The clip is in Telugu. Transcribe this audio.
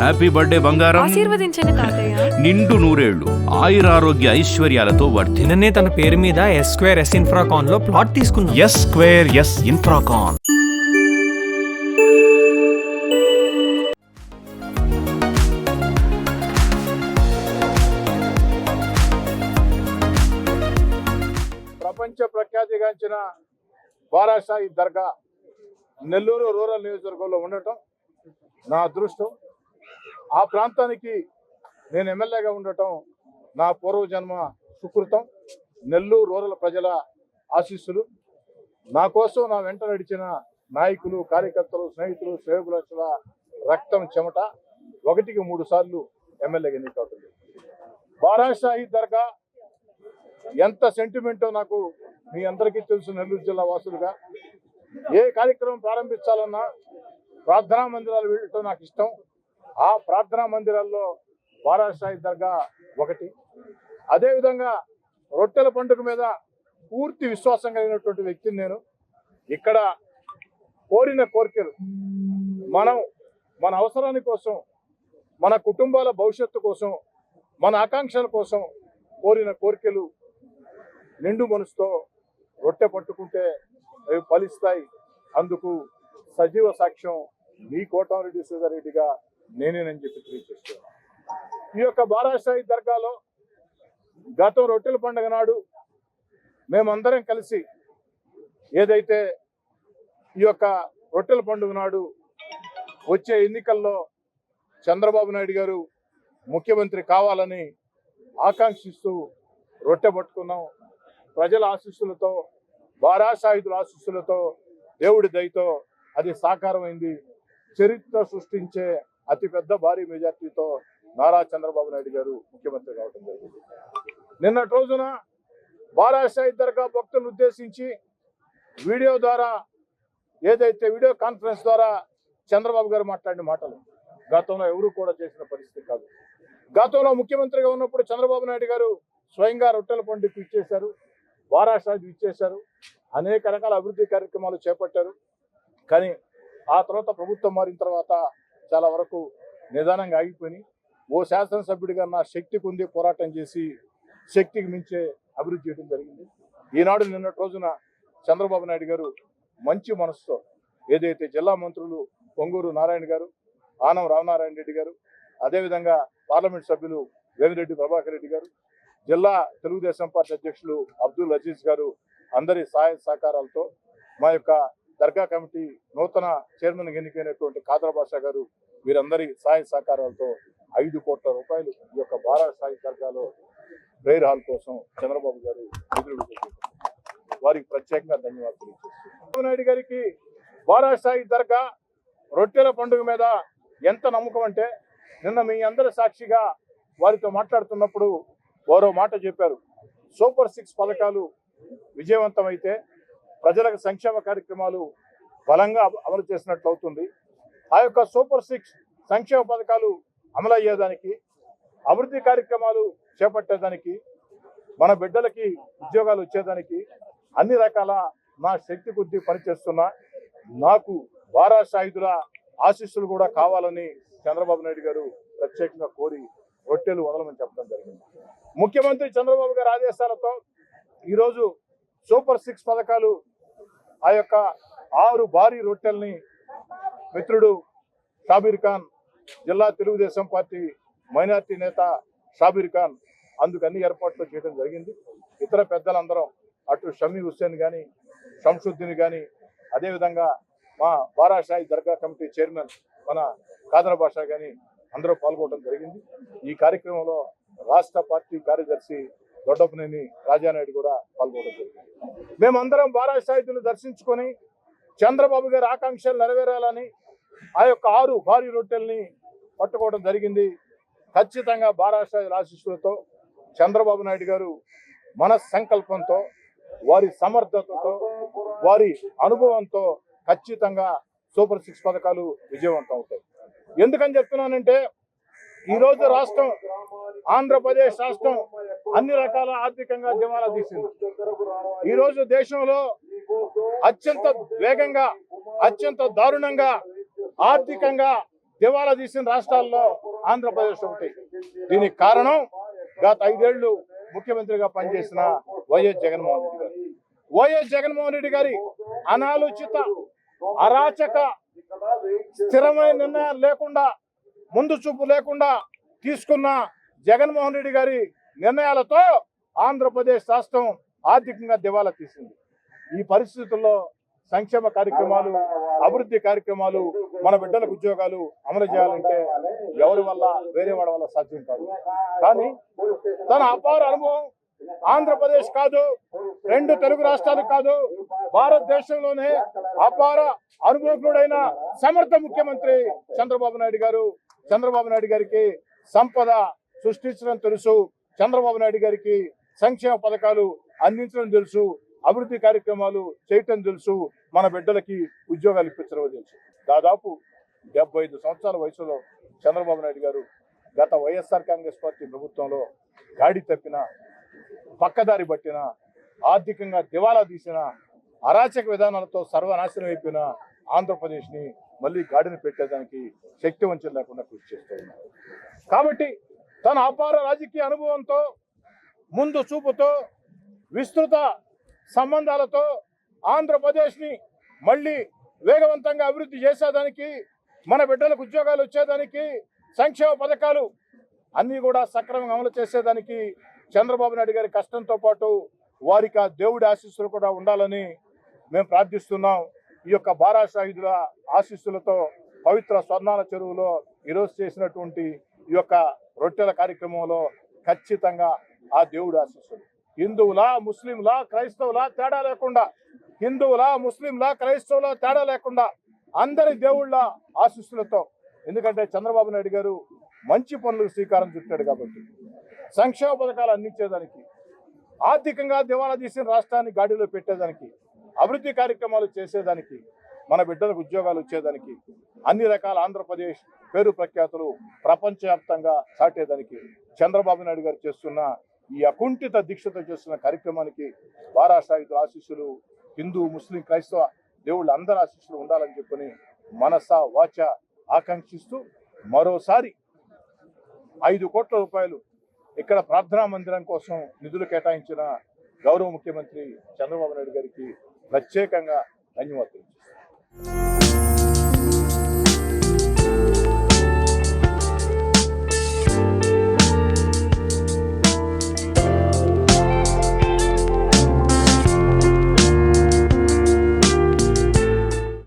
హ్యాపీ బర్త్డే బంగారం. ఆశీర్వదించండి తాతయ్య. నిండు నూరేళ్లు ఆయురారోగ్య ఐశ్వర్యాలతో వర్ధి. నిన్ననే తన పేరు మీద S² S ఇన్ఫ్రాకాన్ లో ప్లాట్ తీసుకున్నాం. S² S Infracon. ప్రపంచ ప్రఖ్యాతిగాంచిన బారాషాహి దర్గా నెల్లూరు రూరల్ నియోజకవర్గంలో ఉండటం నా అదృష్టం. ఆ ప్రాంతానికి నేను ఎమ్మెల్యేగా ఉండటం నా పూర్వజన్మ సుకృతం. నెల్లూరు రూరల్ ప్రజల ఆశీస్సులు, నా కోసం నా వెంట నడిచిన నాయకులు, కార్యకర్తలు, స్నేహితులు, శ్రేయోభిలాషుల రక్తం, చెమట 1కి 3 సార్లు ఎమ్మెల్యేగా ఎన్నికవుతుంది. బారాషాహి దర్గా ఎంత సెంటిమెంటో నాకు మీ అందరికీ తెలుసు. నెల్లూరు జిల్లా వాసులుగా ఏ కార్యక్రమం ప్రారంభించాలన్నా ప్రార్థనా మందిరాలు వెళ్ళటం నాకు ఇష్టం. ఆ ప్రార్థనా మందిరాల్లో బారాషాహి దర్గా ఒకటి. అదేవిధంగా రొట్టెల పండుగ మీద పూర్తి విశ్వాసం కలిగినటువంటి వ్యక్తిని నేను. ఇక్కడ కోరిన కోరికలు, మనం మన అవసరాని కోసం, మన కుటుంబాల భవిష్యత్తు కోసం, మన ఆకాంక్షల కోసం కోరిన కోరికలు నిండు మనసుతో రొట్టె పట్టుకుంటే అవి ఫలిస్తాయి. అందుకు సజీవ సాక్ష్యం మీ కోటమిరెడ్డి శ్రీధర్రెడ్డిగా నేనేనని చెప్పి తెలియజేస్తున్నాను. ఈ యొక్క బారాషాహి దర్గాలో గతం రొట్టెల పండుగ నాడు మేమందరం కలిసి ఏదైతే ఈ యొక్క రొట్టెల పండుగ నాడు వచ్చే ఎన్నికల్లో చంద్రబాబు నాయుడు గారు ముఖ్యమంత్రి కావాలని ఆకాంక్షిస్తూ రొట్టె పట్టుకున్నాం. ప్రజల ఆశీస్సులతో, బారాషాహిదుల ఆశీస్సులతో, దేవుడి దయతో అది సాకారమైంది. చరిత్ర సృష్టించే అతిపెద్ద భారీ మెజార్టీతో నారా చంద్రబాబు నాయుడు గారు ముఖ్యమంత్రి కావడం జరిగింది. నిన్నటి రోజున బారాషాహి దర్గా భక్తులను ఉద్దేశించి వీడియో ద్వారా, ఏదైతే వీడియో కాన్ఫరెన్స్ ద్వారా చంద్రబాబు గారు మాట్లాడిన మాటలు గతంలో ఎవరు కూడా చేసిన పరిస్థితి కాదు. గతంలో ముఖ్యమంత్రిగా ఉన్నప్పుడు చంద్రబాబు నాయుడు గారు స్వయంగా రొట్టెల పండుగకు ఇచ్చేశారు, బారాషాహి ఇచ్చేశారు, అనేక రకాల అభివృద్ధి కార్యక్రమాలు చేపట్టారు. కానీ ఆ తర్వాత ప్రభుత్వం మారిన తర్వాత చాలా వరకు నిదానంగా ఆగిపోయి, ఓ శాసనసభ్యుడిగా నా శక్తికి ఉంది పోరాటం చేసి శక్తికి మించే అభివృద్ధి చేయడం జరిగింది. ఈనాడు నిన్నటి రోజున చంద్రబాబు నాయుడు గారు మంచి మనసుతో ఏదైతే జిల్లా మంత్రులు పొంగూరు నారాయణ గారు, ఆనం రామనారాయణ రెడ్డి గారు, అదేవిధంగా పార్లమెంట్ సభ్యులు వేమిరెడ్డి ప్రభాకర్ రెడ్డి గారు, జిల్లా తెలుగుదేశం పార్టీ అధ్యక్షులు అబ్దుల్ అజీజ్ గారు అందరి సహాయ సహకారాలతో, మా యొక్క దర్గా కమిటీ నూతన చైర్మన్ ఎన్నికైనటువంటి ఖాదర్ బాషా గారు, వీరందరి సహాయ సహకారాలతో 5 కోట్ల రూపాయలు ఈ యొక్క బారాషాహి దర్గాలో ప్రేయర్ హాల్ కోసం చంద్రబాబు గారు నిధులు వారికి ప్రత్యేకంగా ధన్యవాదాలు తెలియజేస్తున్నారు. చంద్రబాబు నాయుడు గారికి బారాషాహి దర్గా రొట్టెల పండుగ మీద ఎంత నమ్మకం అంటే, నిన్న మీ అందరి సాక్షిగా వారితో మాట్లాడుతున్నప్పుడు వారో మాట చెప్పారు. సూపర్ 6 పథకాలు విజయవంతమైతే ప్రజలకు సంక్షేమ కార్యక్రమాలు బలంగా అమలు చేసినట్లు అవుతుంది. ఆ యొక్క సూపర్ 6 సంక్షేమ పథకాలు అమలయ్యేదానికి, అభివృద్ధి కార్యక్రమాలు చేపట్టేదానికి, మన బిడ్డలకి ఉద్యోగాలు వచ్చేదానికి అన్ని రకాల నా శక్తి కొద్దీ పనిచేస్తున్నా. నాకు బారాషాహిదుల ఆశీస్సులు కూడా కావాలని చంద్రబాబు నాయుడు గారు ప్రత్యేకంగా కోరి రొట్టెలు వదలమని చెప్పడం జరిగింది. ముఖ్యమంత్రి చంద్రబాబు గారి ఆదేశాలతో ఈరోజు సూపర్ 6 పథకాలు, ఆ యొక్క 6 భారీ రొట్టెల్ని మిత్రుడు షాబీర్ ఖాన్, జిల్లా తెలుగుదేశం పార్టీ మైనార్టీ నేత షాబీర్ ఖాన్ అందుకు అన్ని ఏర్పాట్లు చేయడం జరిగింది. ఇతర పెద్దలందరం, అటు షమీ హుస్సేన్ కానీ, షంసుద్దీన్ కానీ, అదేవిధంగా మా బారాషాహి దర్గా కమిటీ చైర్మన్ మన ఖాదర్ బాషా కానీ అందరూ పాల్గొనడం జరిగింది. ఈ కార్యక్రమంలో రాష్ట్ర పార్టీ కార్యదర్శి దొడ్డపనేని రాజానాయుడు కూడా పాల్గొనడం జరిగింది. మేమందరం బారాషాహిదులు దర్శించుకొని చంద్రబాబు గారి ఆకాంక్షలు నెరవేరాలని ఆ యొక్క 6 భారీ రొట్టెల్ని పట్టుకోవడం జరిగింది. ఖచ్చితంగా బారాషాహి ఆశీస్సులతో చంద్రబాబు నాయుడు గారు మన సంకల్పంతో, వారి సమర్థతతో, వారి అనుభవంతో ఖచ్చితంగా సూపర్ 6 పథకాలు విజయవంతం అవుతాయి. ఎందుకని చెప్తున్నానంటే, ఈరోజు రాష్ట్రం, ఆంధ్రప్రదేశ్ రాష్ట్రం అన్ని రకాల ఆర్థికంగా దివాలా తీసింది. ఈరోజు దేశంలో అత్యంత వేగంగా, అత్యంత దారుణంగా ఆర్థికంగా దివాలా తీసిన రాష్ట్రాల్లో ఆంధ్రప్రదేశ్ ఒకటి. దీనికి కారణం గత 5 ఏళ్లు ముఖ్యమంత్రిగా పనిచేసిన వైఎస్ జగన్మోహన్ రెడ్డి గారు. వైఎస్ జగన్మోహన్ రెడ్డి గారి అనాలోచిత, అరాచక, స్థిరమైన నిర్ణయాలు లేకుండా, ముందు చూపు లేకుండా తీసుకున్న జగన్మోహన్ రెడ్డి గారి నిర్ణయాలతో ఆంధ్రప్రదేశ్ రాష్ట్రం ఆర్థికంగా దివాలా తీసింది. ఈ పరిస్థితుల్లో సంక్షేమ కార్యక్రమాలు, అభివృద్ధి కార్యక్రమాలు, మన బిడ్డలకు ఉద్యోగాలు అమలు చేయాలంటే ఎవరి వల్ల, వేరే వాడి వల్ల సాధ్యం కాదు. కానీ తన అపార అనుభవం ఆంధ్రప్రదేశ్ కాదు, 2 తెలుగు రాష్ట్రాలు కాదు, భారతదేశంలోనే అపార అనుభవజ్ఞుడైన సమర్థ ముఖ్యమంత్రి చంద్రబాబు నాయుడు గారు. చంద్రబాబు నాయుడు గారికి సంపద సృష్టించడం తెలుసు, చంద్రబాబు నాయుడు గారికి సంక్షేమ పథకాలు అందించడం తెలుసు, అభివృద్ధి కార్యక్రమాలు చేయటం తెలుసు, మన బిడ్డలకి ఉద్యోగాలు ఇప్పించడం తెలుసు. దాదాపు 75 సంవత్సరాల వయసులో చంద్రబాబు నాయుడు గారు గత వైఎస్ఆర్ కాంగ్రెస్ పార్టీ ప్రభుత్వంలో గాడి తప్పిన, పక్కదారి పట్టిన, ఆర్థికంగా దివాలా తీసిన, అరాచక విధానాలతో సర్వనాశనం అయిపోయిన ఆంధ్రప్రదేశ్ని మళ్ళీ గాడిని పెట్టేదానికి శక్తి వంచన లేకుండా కృషి చేస్తూ ఉన్నారు. కాబట్టి తన అపార రాజకీయ అనుభవంతో, ముందు చూపుతో, విస్తృత సంబంధాలతో ఆంధ్రప్రదేశ్ని మళ్ళీ వేగవంతంగా అభివృద్ధి చేసేదానికి, మన బిడ్డలకు ఉద్యోగాలు వచ్చేదానికి, సంక్షేమ పథకాలు అన్నీ కూడా సక్రమంగా అమలు చేసేదానికి చంద్రబాబు నాయుడు గారి కష్టంతో పాటు వారికి ఆ దేవుడి ఆశీస్సులు కూడా ఉండాలని మేము ప్రార్థిస్తున్నాం. ఈ యొక్క బారా షాహిదుల ఆశీస్సులతో పవిత్ర స్వర్ణాల చెరువులో ఈరోజు చేసినటువంటి ఈ యొక్క రొట్టెల కార్యక్రమంలో ఖచ్చితంగా ఆ దేవుడి ఆశీస్సులు, హిందువులా, ముస్లింలా, క్రైస్తవులా తేడా లేకుండా, హిందువులా, ముస్లింలా, క్రైస్తవులా తేడా లేకుండా అందరి దేవుళ్ళ ఆశీస్సులతో, ఎందుకంటే చంద్రబాబు నాయుడు గారు మంచి పనులకు శ్రీకారం చుట్టాడు కాబట్టి, సంక్షేమ పథకాలు అందించేదానికి, ఆర్థికంగా దివాలా తీసిన రాష్ట్రాన్ని గాడిలో పెట్టేదానికి, అభివృద్ధి కార్యక్రమాలు చేసేదానికి, మన బిడ్డలకు ఉద్యోగాలు వచ్చేదానికి, అన్ని రకాల ఆంధ్రప్రదేశ్ పేరు ప్రఖ్యాతులు ప్రపంచవ్యాప్తంగా చాటేదానికి చంద్రబాబు నాయుడు గారు చేస్తున్న ఈ అకుంఠిత దీక్షతో చేస్తున్న కార్యక్రమానికి బారా షాహిదుల ఆశీస్సులు, హిందూ, ముస్లిం, క్రైస్తవ దేవుళ్ళ అందరి ఆశీస్సులు ఉండాలని చెప్పని మనస వాచ ఆకాంక్షిస్తూ మరోసారి 5 కోట్ల రూపాయలు ఇక్కడ ప్రార్థనా మందిరం కోసం నిధులు కేటాయించిన గౌరవ ముఖ్యమంత్రి చంద్రబాబు నాయుడు గారికి ప్రత్యేకంగా ధన్యవాదాలు.